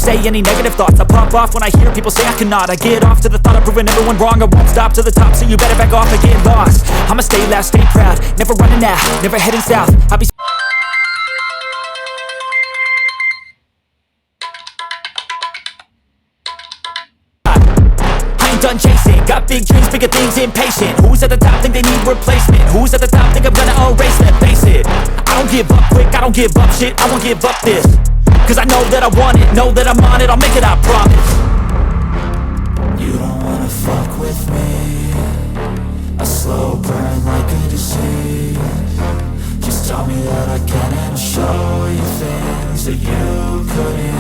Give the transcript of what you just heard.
say any negative thoughts. I pop off when I hear people say I cannot. I get off to the thought of proving everyone wrong. I won't stop to the top, so you better back off and get lost. I'ma stay loud, stay proud, never running out, never heading south. I'll be done chasing, got big dreams, bigger things, impatient. Who's at the top think they need replacement? Who's at the top think I'm gonna erase them? Face it, I don't give up quick, I don't give up shit, I won't give up this. Cause I know that I want it, know that I'm on it, I'll make it, I promise. You don't wanna fuck with me, a slow burn like a disease. Just tell me that I can and I'll show you things that you couldn't